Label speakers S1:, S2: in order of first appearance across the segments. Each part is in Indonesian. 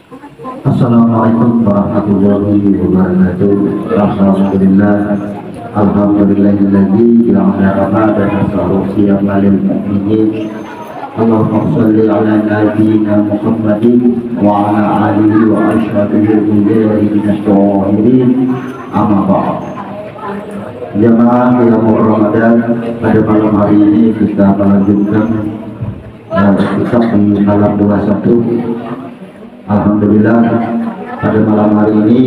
S1: Assalamualaikum warahmatullahi wabarakatuh. Alhamdulillah. Alhamdulillahilladzi ja'ala Ramadan syahrul lil mu'minin. Allahumma shalli ala nabiyyina Muhammadin wa ala alihi wa ashabihi al-tahirin. Amma ba'd. Jamaah yang Ramadan, pada malam hari ini kita melanjutkan kitab di malam 21. Alhamdulillah, pada malam hari ini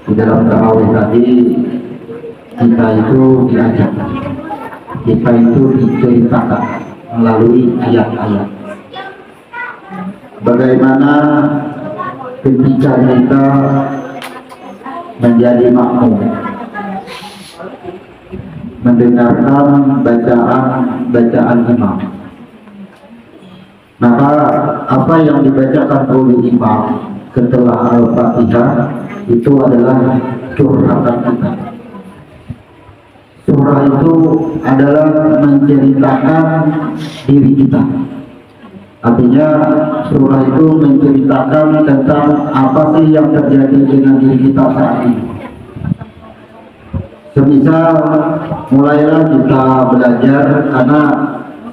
S1: di dalam tarawih tadi kita itu diajak, kita itu diceritakan melalui ayat-ayat bagaimana ketika kita menjadi makmum mendengarkan bacaan imam, maka apa yang dibacakan oleh imam setelah Al-Fatihah itu adalah curhatan kita. Surah itu adalah menceritakan diri kita. Artinya surah itu menceritakan tentang apa sih yang terjadi dengan diri kita saat ini. Semisal mulailah kita belajar, karena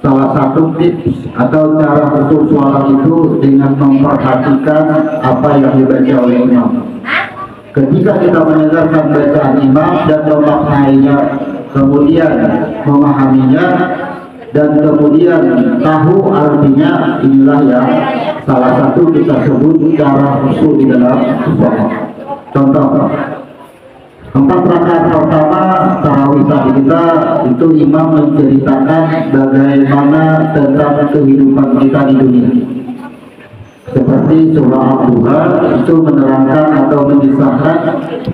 S1: salah satu tips atau cara khusus sholat itu dengan memperhatikan apa yang dibaca oleh imam. Ketika kita mendengarkan bacaan imam dan memaknainya, kemudian memahaminya, dan kemudian tahu artinya, inilah yang salah satu kita sebut cara khusus di dalam sholat. Contoh, 4 rakaat pertama tarawih tadi kita itu imam menceritakan bagaimana tentang kehidupan kita di dunia. Seperti surah Al-Duha itu menerangkan atau mengisahkan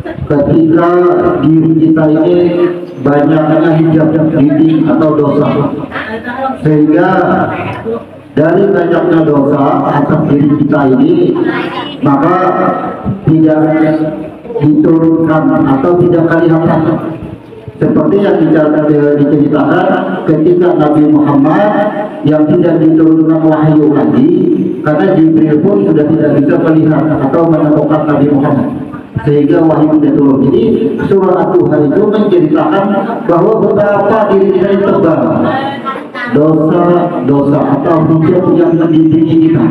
S1: ketika diri kita ini banyaknya hijab dinding atau dosa, sehingga dari banyaknya dosa atas diri kita ini maka tidak diturunkan atau tidak kelihatan seperti yang diceritakan ketika Nabi Muhammad yang tidak diturunkan wahyu lagi, karena Jibril pun sudah tidak bisa melihat atau menemukan Nabi Muhammad sehingga wahyu tidak turun. Jadi surah At-Duha itu menceritakan bahwa betapa diri kita tebal dosa atau hijab yang mendidik kita.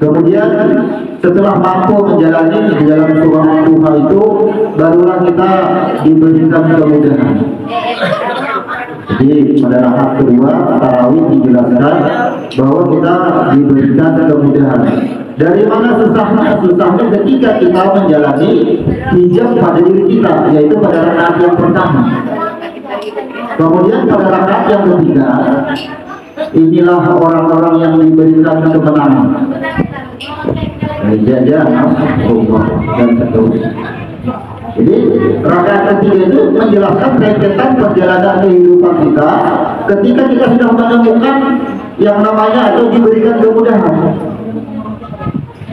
S1: Kemudian setelah mampu menjalani di dalam surah Al-Duha itu, barulah kita diberikan kemudahan. Jadi pada rakaat kedua tarawih dijelaskan bahwa kita diberikan kemudahan. Dari mana susahnya ketika kita menjalani hijab pada diri kita, yaitu pada rakaat yang pertama. Kemudian pada rakaat yang ketiga, inilah orang-orang yang diberikan kemenangan. Jajah, Allah dan seterusnya. Jadi rakaat ketiga itu menjelaskan rentetan perjalanan kehidupan kita ketika kita sudah menemukan yang namanya atau diberikan kemudahan.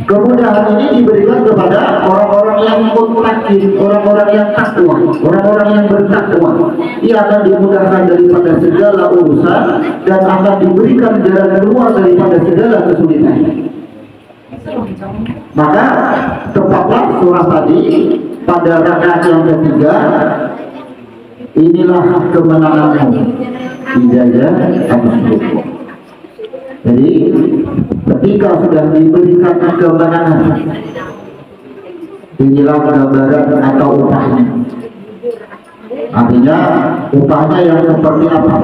S1: Kemudahan ini diberikan kepada orang-orang yang muttaqin, orang-orang yang takwa, orang-orang yang bertakwa. Ia akan dimudahkan daripada segala urusan dan akan diberikan jalan keluar daripada segala kesulitan. Maka tepatlah surah tadi pada rakaat yang ketiga, inilah kemenanganmu, ijazah absur. Jadi ketika sudah diberikan kemenangan, inilah gambaran atau upahnya. Artinya upahnya yang seperti apa?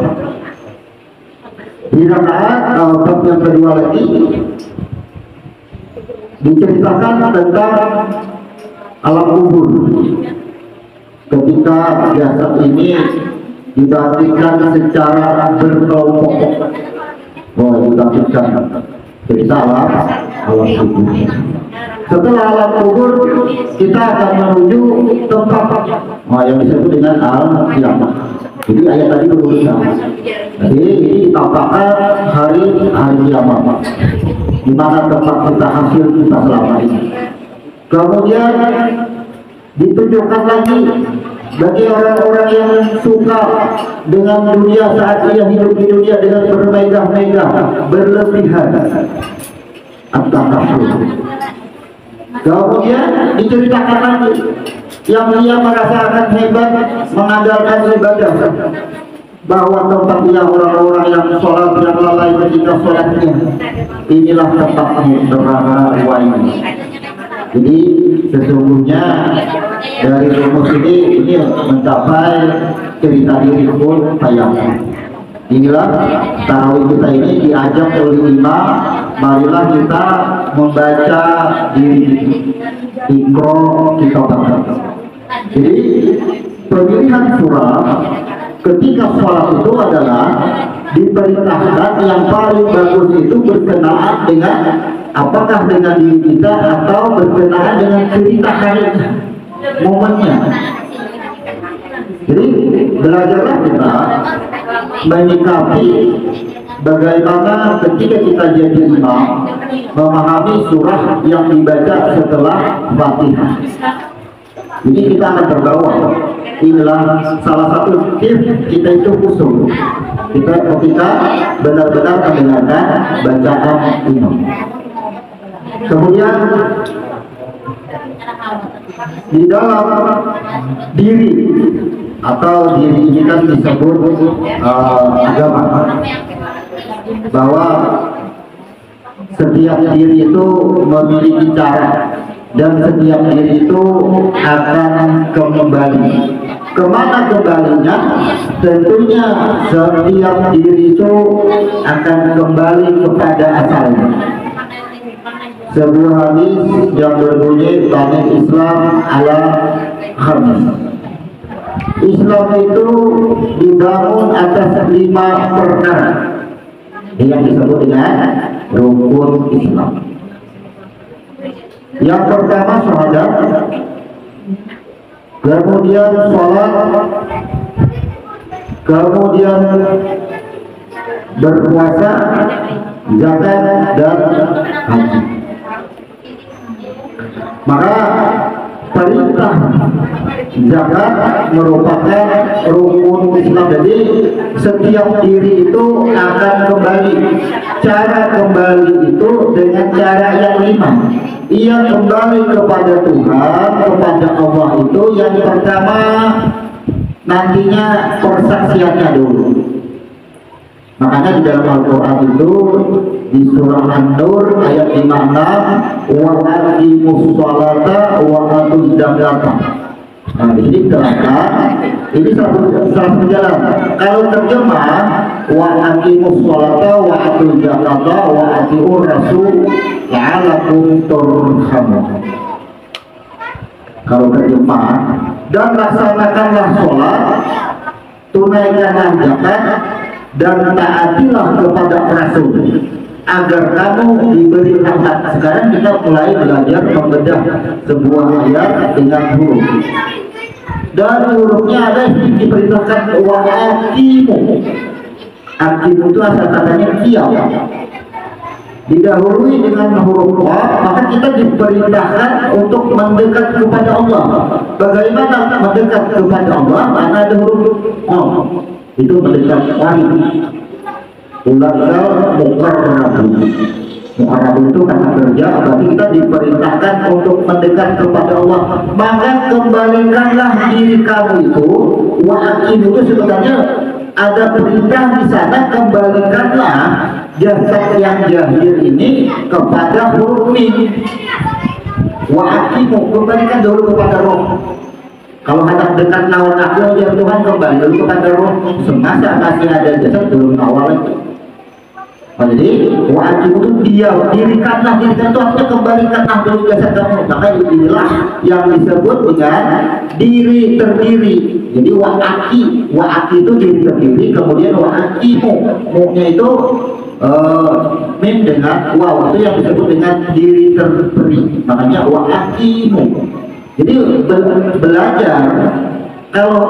S1: Di rakaat bab yang kedua lagi diceritakan tentang alam kubur. Ketika jasad ini dibangkitkan secara berkelompok, dibangkitkan cerita alam kubur. Setelah alam kubur, kita akan menuju tempat yang disebut dengan alam kiamat. Jadi ayat tadi berulang. Jadi ini tampakkan hari kiamat, di mana tempat kita hasil kita selama ini. Kemudian ditunjukkan lagi bagi orang-orang yang suka dengan dunia saat ia hidup di dunia dengan bermegah-megah, berlebihan. at-takabbur. Kemudian diceritakan lagi yang ia merasakan hebat mengandalkan ibadah, bahwa tempat ia orang-orang yang sholat yang lalai ketika sholatnya, inilah tempatnya neraka ini. Jadi sesungguhnya dari rumus ini mencapai cerita diri pun tayamum. Inilah tarawih kita ini diajak oleh imam, marilah kita membaca diri ikro kita baca. Jadi pemilihan surah ketika sholat itu adalah diperintahkan yang paling bagus itu berkenaan dengan apakah dengan diri kita atau berkenaan dengan cerita hari momennya. Jadi belajarlah kita menyikapi bagaimana ketika kita jadi imam memahami surah yang dibaca setelah Fatihah. Jadi kita akan terbawa. Inilah salah satu tips kita itu khusus. Kita ketika benar-benar mendengarkan bacaan imam. Kemudian di dalam diri atau diri ini kan disebut agama, bahwa setiap diri itu memiliki cara dan setiap diri itu akan kembali. Kemana kembalinya? Tentunya setiap diri itu akan kembali kepada asalnya. Sebuah hadis yang berbunyi Bani Islam ala khamis. Islam itu dibangun atas 5 perkara yang disebut dengan rukun Islam. Yang pertama syahadat, kemudian sholat, kemudian berpuasa, zakat dan haji. Maka perintah zakat merupakan rukun Islam. Jadi setiap diri itu akan kembali. Cara kembali itu dengan cara yang 5. Ia kembali kepada Tuhan, kepada Allah itu yang pertama nantinya persaksiannya dulu. Makanya di dalam Al-Quran itu di surah An-Nur ayat 56, wa aqimus sholata wa atuz zakata. Nah, di sini diterangkan ini satu jalan. Kalau terjemah wa aqimus sholata wa atuz zakata wa atiur rasul la'allakum turhamun. Kalau terjemah, dan laksanakanlah sholat, tunaikanlah zakat, dan taatilah kepada Rasul agar kamu diberi rahmat. Sekarang kita mulai belajar membedah sebuah ayat dengan huruf. Dan hurufnya ada yang diperintahkan wa aqimu. Aqimu itu asal katanya qiyam. Didahului dengan huruf wa, maka kita diperintahkan untuk mendekat kepada Allah. Bagaimana mendekat kepada Allah? Karena ada huruf itu mendekat wahid. Ulazal muqarrabun. Muqarrabun itu kata kerja, berarti kita diperintahkan untuk mendekat kepada Allah. Maka kembalikanlah diri kamu itu. Wa'akim itu sebenarnya ada perintah di sana, kembalikanlah jasad yang jahil ini kepada huruf mim. Wa'akimu, kembalikan dulu kepada roh. Kalau hendak dekat lawan aku, ya Tuhan kembali dulu kepada roh. Semasa masih ada jasad belum awal lagi. Jadi wa'akimu itu dirikanlah diri itu artinya kembalikanlah dulu jasad kamu. Maka inilah yang disebut dengan diri terdiri. Jadi wa'aki itu diri terdiri, kemudian wa'akimu, mu-nya itu mim dengan waw, itu yang disebut dengan diri terperi. Makanya wa'akimu. Jadi belajar kalau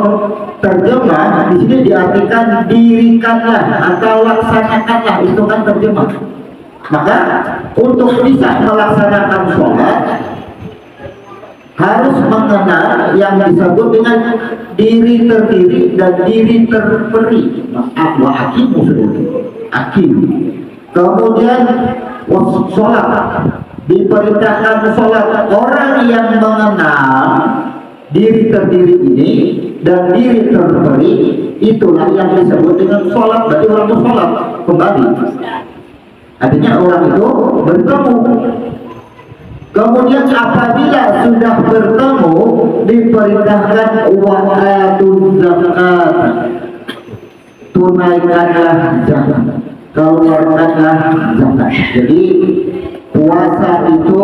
S1: terjemah di sini diartikan dirikanlah atau laksanakanlah, itu kan terjemah. Maka untuk bisa melaksanakan sholat harus mengenal yang disebut dengan diri terdiri dan diri terperi. Wa'akimu sudah akim. Kemudian sholat, diperintahkan sholat. Orang yang mengenal diri terdiri ini dan diri terperi, itulah yang disebut dengan sholat. Berarti orang itu sholat kembali. Artinya orang itu bertemu. Kemudian apabila sudah bertemu, diperintahkan wa'atuz zakat, tunaikanlah zakat, keluarkanlah zakat. Jadi puasa itu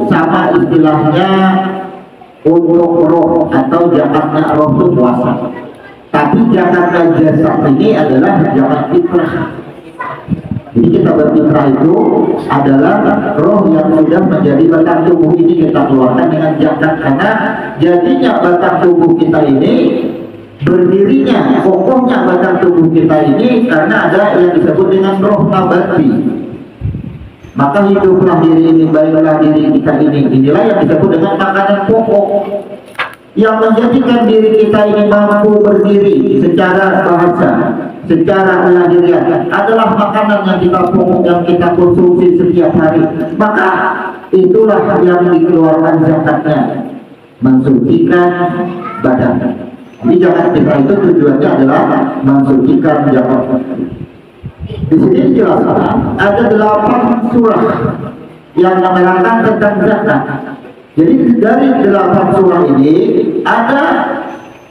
S1: sama istilahnya untuk roh atau zakatnya roh itu puasa. Tapi zakatnya jasad ini adalah zakat fitrah. Jadi kita berfitrah itu adalah roh yang sudah menjadi batang tubuh ini kita keluarkan dengan zakat, karena jadinya batang tubuh kita ini, berdirinya kokohnya batang tubuh kita ini karena ada yang disebut dengan roh nabati. Maka hiduplah diri ini, baiklah diri kita ini. Inilah yang disebut dengan makanan pokok yang menjadikan diri kita ini mampu berdiri secara bahasa, secara lahiriah, adalah makanan yang kita pokok, yang kita konsumsi setiap hari. Maka itulah yang dikeluarkan zakatnya, mensucikan badan. Jadi zakat fitrah itu tujuannya adalah mensucikan zakat. Di sini dijelaskan ada 8 surah yang menerangkan tentang zakat. Jadi dari 8 surah ini ada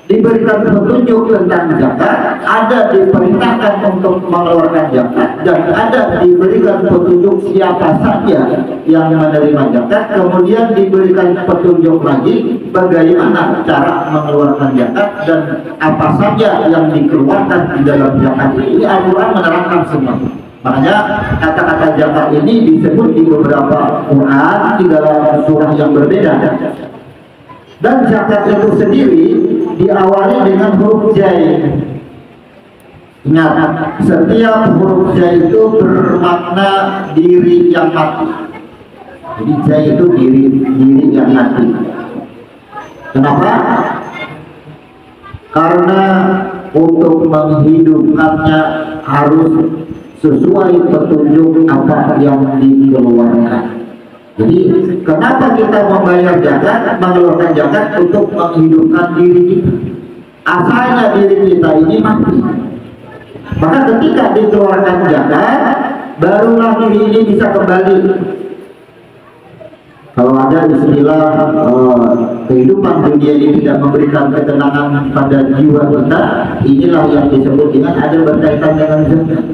S1: diberikan petunjuk tentang zakat, ada diperintahkan untuk mengeluarkan zakat, dan ada diberikan petunjuk siapa saja yang menerima zakat. Kemudian diberikan petunjuk lagi bagaimana cara mengeluarkan zakat dan apa saja yang dikeluarkan di dalam zakat. Ini Al-Quran menerangkan semua. Makanya kata-kata zakat ini disebut di beberapa Quran di dalam surah yang berbeda. Dan zakat itu sendiri diawali dengan huruf jai. Ingat, setiap huruf jai itu bermakna diri yang mati. Jadi jai itu diri yang mati. Kenapa? Karena untuk menghidupkannya harus sesuai petunjuk apa yang dikeluarkan. Jadi kenapa kita membayar zakat, mengeluarkan zakat? Untuk menghidupkan diri kita. Asalnya diri kita ini mati. Maka ketika dikeluarkan zakat, barulah diri ini bisa kembali. Kalau ada istilah kehidupan dunia ini tidak memberikan ketenangan pada jiwa kita, inilah yang disebut dengan ada berkaitan dengan zakat.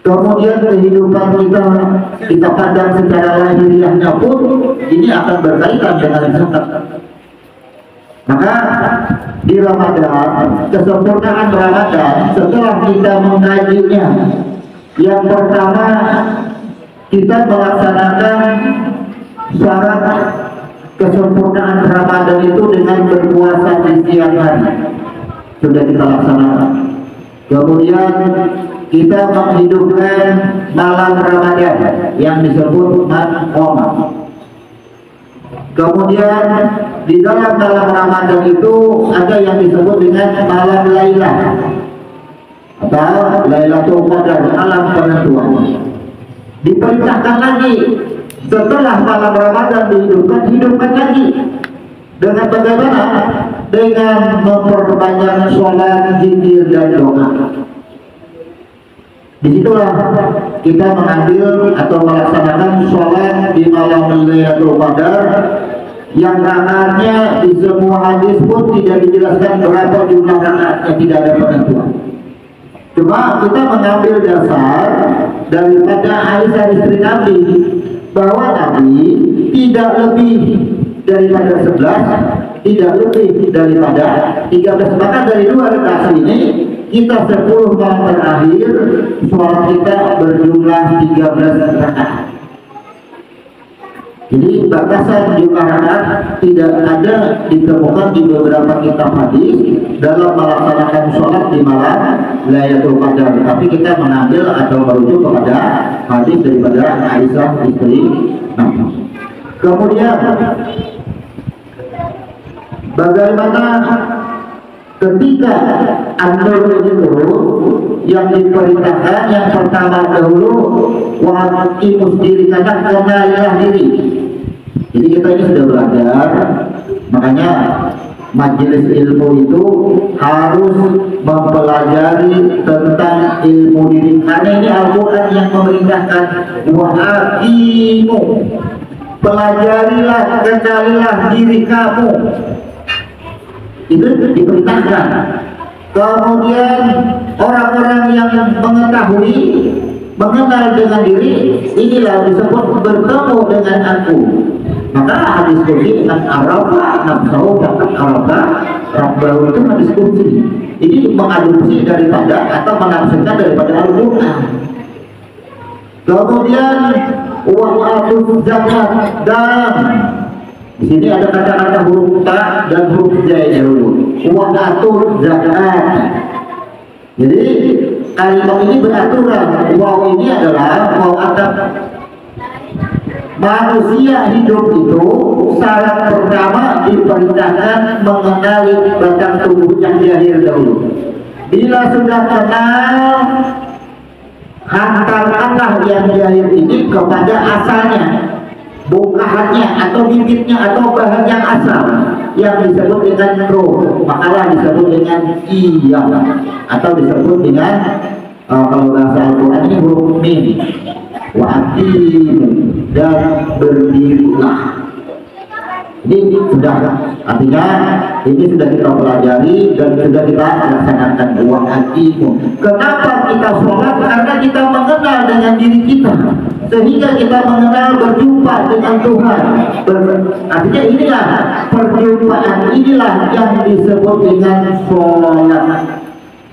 S1: Kemudian kehidupan kita pandang secara lahiriahnya pun ini akan berkaitan dengan zakat. Maka di Ramadan, kesempurnaan Ramadan, setelah kita mengkajinya, yang pertama kita melaksanakan syarat kesempurnaan Ramadan itu dengan berpuasa di siang hari. Sudah kita laksanakan. Kemudian kita menghidupkan malam Ramadan yang disebut man-qoma. Kemudian di dalam malam Ramadan itu ada yang disebut dengan malam Lailah atau Lailatul Qadar, malam penentuan. Diperintahkan lagi setelah malam Ramadan hidupkan lagi. Dengan bagaimana? Dengan memperbanyak sholat, zikir, dan doa. Disitulah kita mengambil atau melaksanakan sholat di malam Lailatul Qadar, yang rakaatnya di semua hadis pun tidak dijelaskan berapa jumlah rakaatnya, tidak ada penentuan. Cuma kita mengambil dasar daripada Aisyah istri Nabi, bahwa Nabi tidak lebih daripada 11, tidak lebih daripada 13. Maka dari 2 redaksi ini kita 10 malam terakhir sholat kita berjumlah 13 rakaat. Jadi batasan jumlah rakaat tidak ada ditemukan di beberapa kitab hadis dalam melaksanakan sholat di malam Lailatul Qadar. Tapi kita mengambil atau merujuk kepada hadis daripada Aisyah istri Nabi. Kemudian bagaimana Ketika An-Nur ini turun, yang diperintahkan yang pertama dahulu waqimus diri, karena kenalilah diri. Jadi kita ini sudah belajar, makanya majelis ilmu itu harus mempelajari tentang ilmu diri, karena ini Al-Quran yang memerintahkan waqimu, pelajarilah, kenalilah diri kamu, itu diperintahkan. Kemudian orang-orang yang mengetahui, mengenal dengan diri, inilah disebut bertemu dengan aku. Maka hadis kursi dengan Arafah nafsahu faqad Arafah rabbahu, itu hadis kursi. Ini mengadopsi daripada atau menafsirkan daripada Al-Quran. Kemudian wa'atuz zakat, dan di sini ada kata-kata huruf ta dan huruf zai dahulu. Wa'atuz zakat. Jadi kalimat ini beraturan. Waw ini adalah waw atap. Manusia hidup itu syarat pertama diperintahkan mengenali batang tubuh yang zahir dahulu. Bila sudah kenal, hantarkanlah yang zahir ini kepada asalnya, bongkahannya atau bibitnya atau bahan yang asal yang disebut dengan roh, makalah disebut dengan iyam atau disebut dengan kalau bahasa Al-Quran ini huruf mim, wa'atim, dan berdirilah. Ini sudah, artinya ini sudah kita pelajari dan sudah kita laksanakan wa'atimu. Kenapa kita sholat? Karena kita mengenal dengan diri kita, sehingga kita mengenal berjumpa dengan Tuhan. Artinya inilah perjumpaan, inilah yang disebut dengan sholat.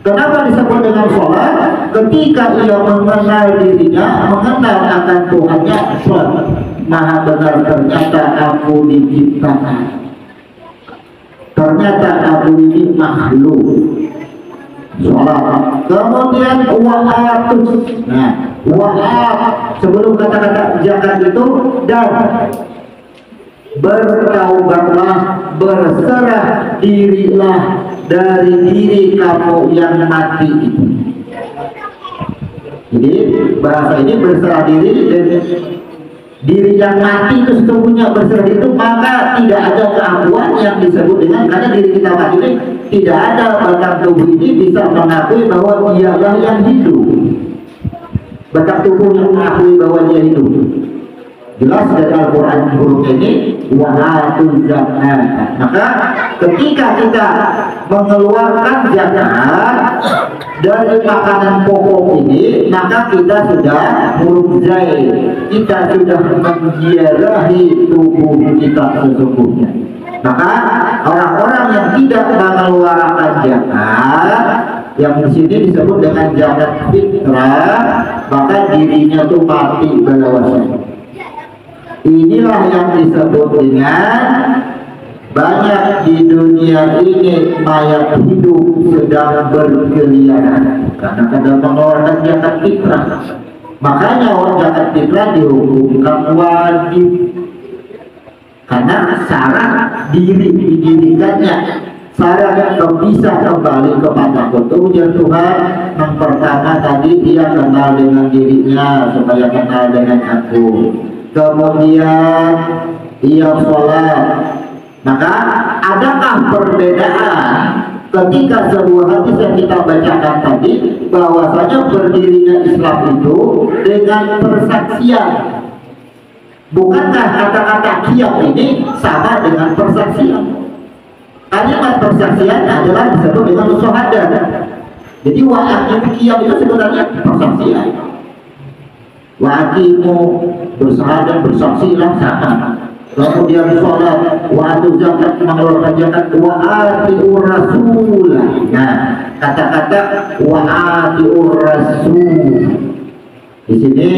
S1: Kenapa disebut dengan sholat? Ketika ia mengenal dirinya, mengenal akan Tuhannya, sholat. Maha benar, ternyata aku diciptakan, ternyata aku ini makhluk. Sholat. Kemudian wa'atus. Nah, wa'at sebelum kata-kata zakat itu, dan bertaubatlah, berserah dirilah dari diri kamu yang mati itu. Jadi bahasa ini berserah diri dari diri yang mati itu sesungguhnya berserah diri itu, maka tidak ada keakuan yang disebut dengan, karena diri kita mati ini tidak ada batang tubuh ini bisa mengakui bahwa dialah yang hidup. Batang tubuh yang mengakui bahwa dia hidup. Jelas dari Al-Quran huruf ini wa'atuz zakat. Maka ketika kita mengeluarkan zakat dari makanan pokok ini, maka kita sudah huruf zai, kita sudah menziarahi tubuh kita sesungguhnya. Maka orang-orang yang tidak mengeluarkan zakat, yang di sini disebut dengan zakat fitrah, maka dirinya itu mati belawasnya. Inilah yang disebut dengan banyak di dunia ini mayat hidup sedang berkeliaran karena kadang mengeluarkan zakat fitrah. Makanya orang zakat fitrah dihukumkan wajib karena syarat diri didirikannya, syarat bisa kembali kepada petunjuk Tuhan. Yang pertama tadi dia kenal dengan dirinya supaya kenal dengan aku. Kemudian ia sholat. Maka adakah perbedaan ketika sebuah hadis yang kita bacakan tadi, bahwasanya berdirinya Islam itu dengan persaksian? Bukankah kata-kata qiyam ini sama dengan persaksian? Kalimat persaksian adalah disebut dengan syahadat. Jadi wa'aqimu qiyam itu sebenarnya persaksian. Wa'aqimu bersahadat, bersaksilah sama. Kemudian sholat, wa'atuz zakat, mengeluarkan zakat, wa'atiur rasul. Nah, kata-kata wa'atiur rasul di sini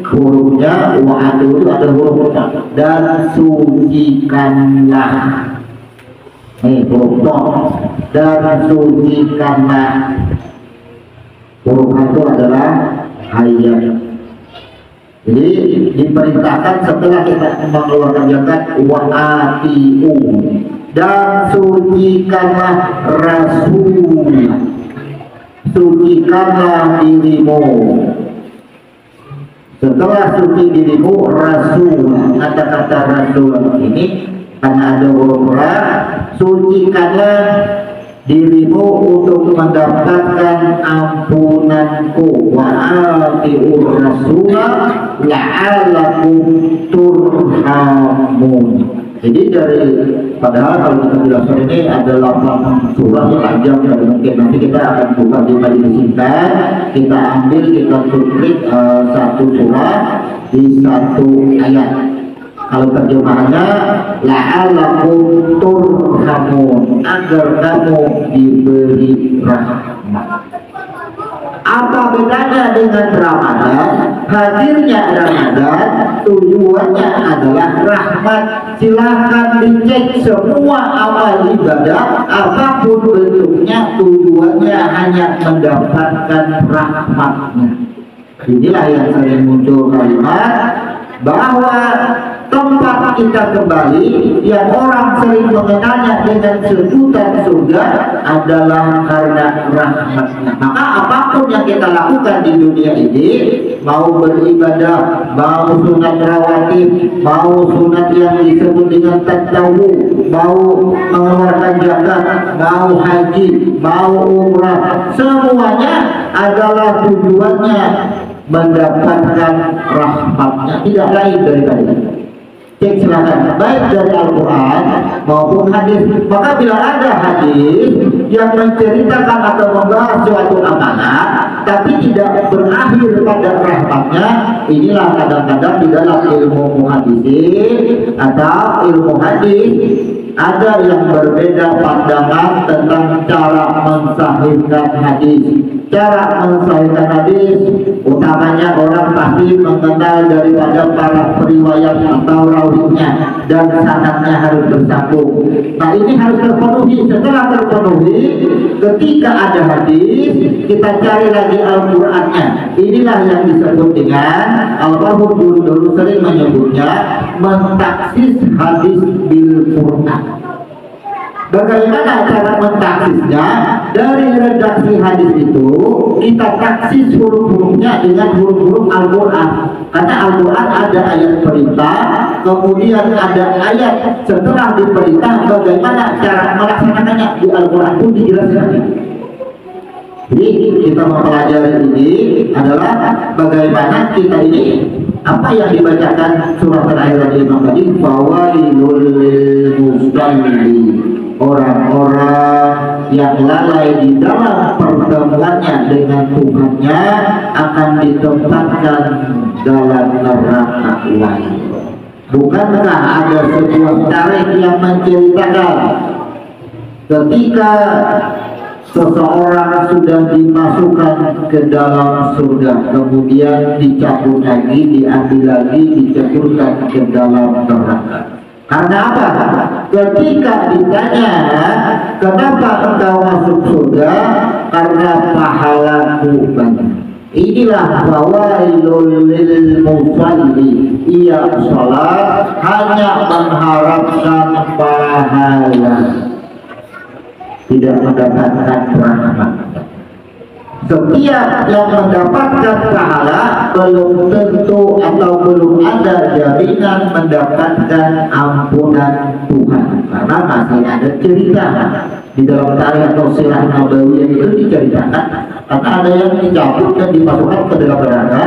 S1: hurufnya wa'atu itu ada huruf dan sucikanlah. Nih huruf dan sucikanlah. Huruf itu adalah ayat. Jadi diperintahkan setelah kita mengeluarkan zakat, wa atiu, dan sucikanlah rasul, sucikanlah dirimu. Setelah suci dirimu, rasul, kata-kata rasul ini karena ada huruf ra, sucikanlah dirimu untuk mendapatkan ampunanku. Wa atiur rasulah la'alakum turhamun. Jadi dari, padahal kalau kita jelaskan ini ada 8 surah yang panjang, dan mungkin nanti kita akan buka di majelis singkat, kita ambil, kita cuplik satu surah di satu ayat. Kalau terjemahannya la'alakum turhamun, agar kamu diberi rahmat. Apa bedanya dengan Ramadan? Hadirnya Ramadan tujuannya adalah rahmat. Silahkan dicek semua amal ibadah apapun bentuknya, tujuannya hanya mendapatkan rahmatnya. Inilah yang sering muncul kalimat bahwa tempat kita kembali yang orang sering mengenalnya dengan sebutan surga adalah karena rahmatnya. Maka apapun yang kita lakukan di dunia ini, mau beribadah, mau sunat rawatib, mau sunat yang disebut dengan tatawu, mau mengeluarkan zakat, mau haji, mau umrah, semuanya adalah tujuannya mendapatkan rahmatnya, tidak lain daripada itu. Cek silakan, baik dari Al-Quran maupun hadis. Maka bila ada hadis yang menceritakan atau membahas suatu amalan tapi tidak berakhir pada rahmatnya, inilah kadang-kadang di dalam ilmu muhadisin atau ilmu hadis ada yang berbeda pandangan tentang cara mensahihkan hadis. Cara mensahihkan hadis utamanya orang pasti mengenal daripada para periwayat atau rawihnya, dan sanadnya harus bersambung. Nah, ini harus terpenuhi. Setelah terpenuhi, ketika ada hadis, kita cari lagi Al-Qur'annya. Inilah yang disebut dengan Al-Bahru dulu sering menyebutnya mentaksis hadis bil Qur'an. Bagaimana cara mentaksisnya? Dari redaksi hadis itu kita taksis huruf-hurufnya dengan huruf-huruf Al-Quran. Karena Al-Quran ada ayat perintah, kemudian ada ayat setelah diperintah, bagaimana cara melaksanakannya di Al-Quran pun dijelaskan. Jadi kita mempelajari ini adalah bagaimana kita ini, apa yang dibacakan surah terakhir dari Imam tadi, fawailul lil musallin, orang-orang yang lalai di dalam pertemuannya dengan Tuhannya akan ditempatkan dalam neraka lain. Bukankah ada sebuah tarikh yang menceritakan ketika seseorang sudah dimasukkan ke dalam surga, kemudian dicabut lagi, diambil lagi, diceburkan ke dalam neraka. Karena apa? Ketika ditanya, kenapa engkau masuk surga? Karena pahalaku banyak. Inilah fawailul lil musalli, ia salat hanya mengharapkan pahala, tidak mendapatkan rahmat. Setiap yang mendapatkan pahala belum tentu atau belum ada jaminan mendapatkan ampunan Tuhan, karena masih ada cerita di dalam tarikh atau sirah Nabawiyah itu diceritakan karena ada yang dicabut dan dimasukkan ke dalam neraka.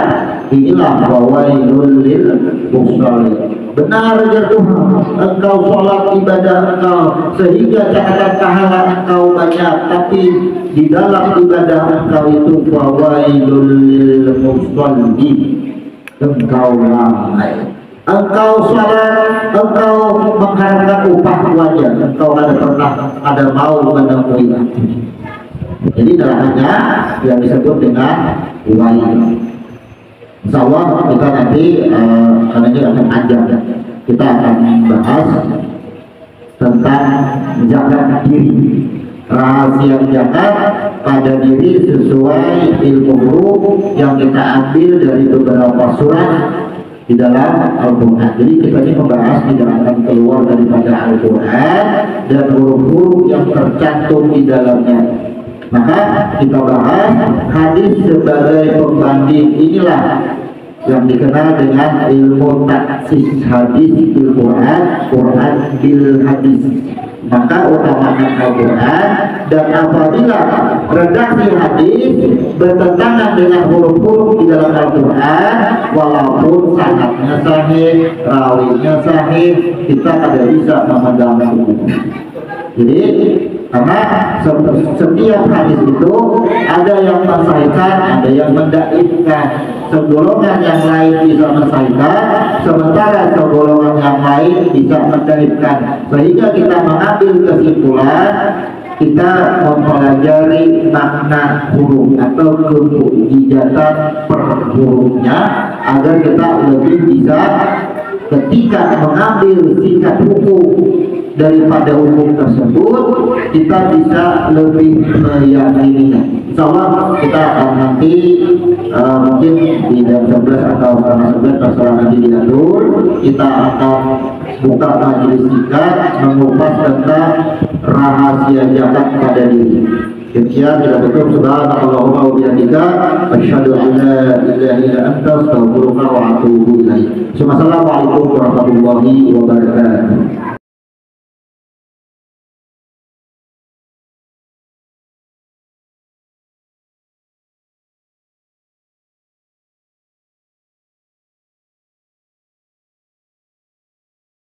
S1: Inilah fawailul lil musallin. Benar ya Tuhan, engkau sholat ibadah engkau sehingga catatan pahala engkau banyak, tapi di dalam ibadah engkau itu fawailul lil musallin, engkau lalai. Engkau sholat, engkau mengharapkan upah wajar, engkau ada mau menemui. Jadi dalamnya yang disebut dengan wail. Insya Allah kita nanti karena ini akan panjang, kita akan bahas tentang zakat diri, rahasia zakat pada diri sesuai ilmu yang kita ambil dari beberapa surat di dalam Al-Quran. Jadi kita ini membahas tidak akan keluar daripada Al-Quran dan huruf-huruf yang tercantum di dalamnya. Maka kita bahas hadis sebagai pembanding. Inilah yang dikenal dengan ilmu taksis hadis bil Quran, Quran bil hadis. Maka utamakan Al-Quran, dan apabila redaksi hadis bertentangan dengan huruf-huruf di dalam Al-Quran, walaupun sanadnya sahih, rawinya sahih, kita tidak bisa memegang hukum. Jadi karena setiap hadis itu ada yang mensahihkan, ada yang mendaifkan. Segolongan yang lain bisa mensahihkan, sementara segolongan yang lain bisa mendaifkan. Sehingga kita mengambil kesimpulan, kita mempelajari makna huruf atau kemujizatan per hurufnya agar kita lebih bisa ketika mengambil sikap hukum daripada hukum tersebut, kita bisa lebih meyakininya. Insyaallah kita akan nanti mungkin di jam 11 atau setengah 11 terserah nanti diatur, kita akan buka majelis kita mengupas tentang rahasia zakat pada diri. Sekian kita tutup. Subhanallahumma wa bihamdika asyhadu an la ilaha illa anta astaghfiruka wa atubu ilaik. Assalamualaikum warahmatullahi wabarakatuh.